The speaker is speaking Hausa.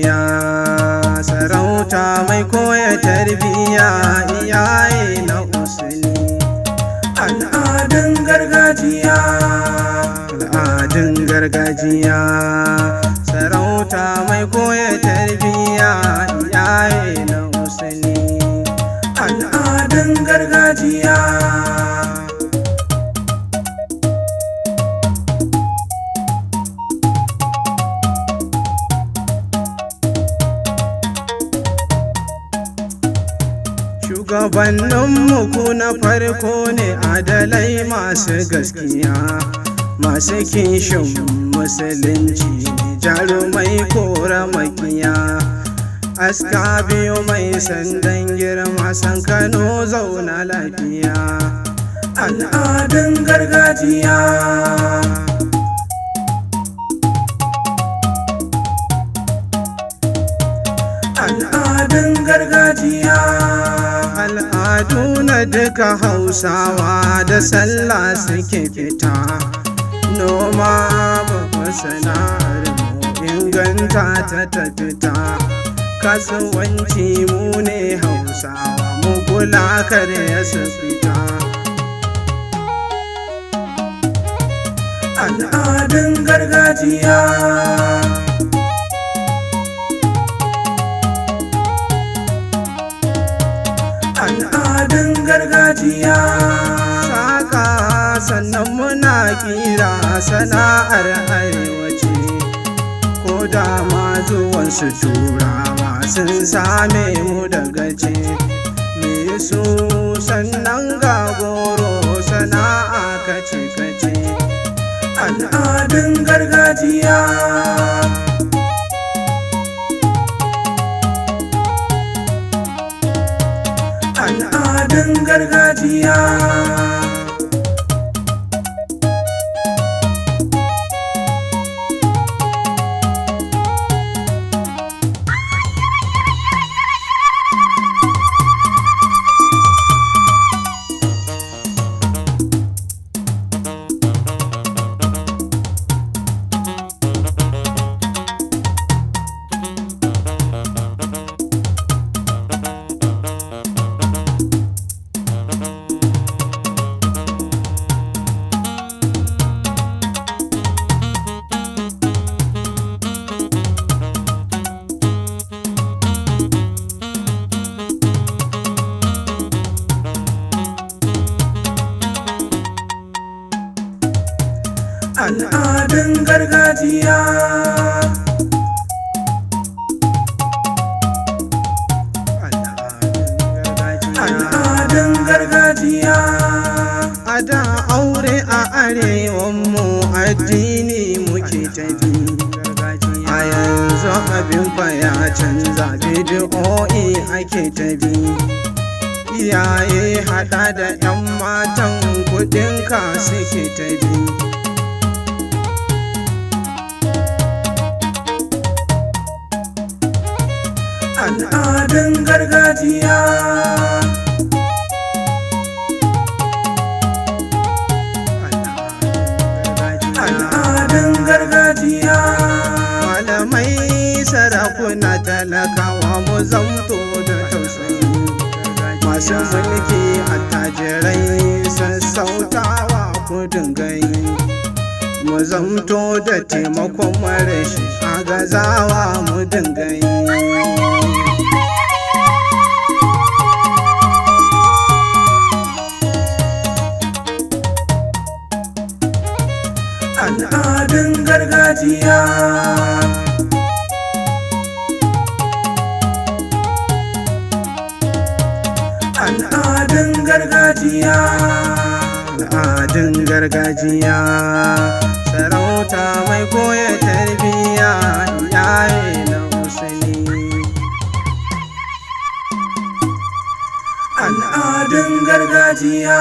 gajiya, sarauta mai koya tarbiya, iyaye na usuli. Al'adun gargajiya, al'adun gargajiya, sarauta mai koya tarbiya, iyaye na usuli. al'adun gargajiya, Shugabanninmu ku na farko ne adalai masu gaskiya, masu kishin musulunci, jarumai kora makiya. Aska biyu mai sandan girma, san Kano zauna lafiya. al'adun gargajiya, al'adun gargajiya, Al'adu na duka Hausawa da sallah suke fita, noma babbar sana'ar mu inganta ta fita. Kasuwanci mu ne Hausawa, mu kula kar ya su fita. al'adun gargajiya, al'adun gargajiya, Saka sannan muna kira sana'ar arewaci, ko da ma zuwansu turawa sun same mu da gaje. Me su sannan ga goro sana'a kace-kace. al'adun gargajiya, al'adun gargajiya, al'adun gargajiya, al'adun gargajiya, A da aure a arewanmu addini muke tafi, a yanzu abin fa ya canza, bidi'o'i ake tafi. Iyaye haɗa da 'yan matan kuɗinka suke tafi. al'adun gargajiya, al'adun gargajiya, Malamai sarakuna talakawa mu zamto da tausayi, masu mulki attajirai sassautawa ku dinga yi. Mu zamto da taimakon marashi agazawa mu dinga yi. al'adun gargajiya, al'adun gargajiya, Al'adun gargajiya, sarauta mai koya tarbiya, iyaye na usuli. al'adun gargajiya.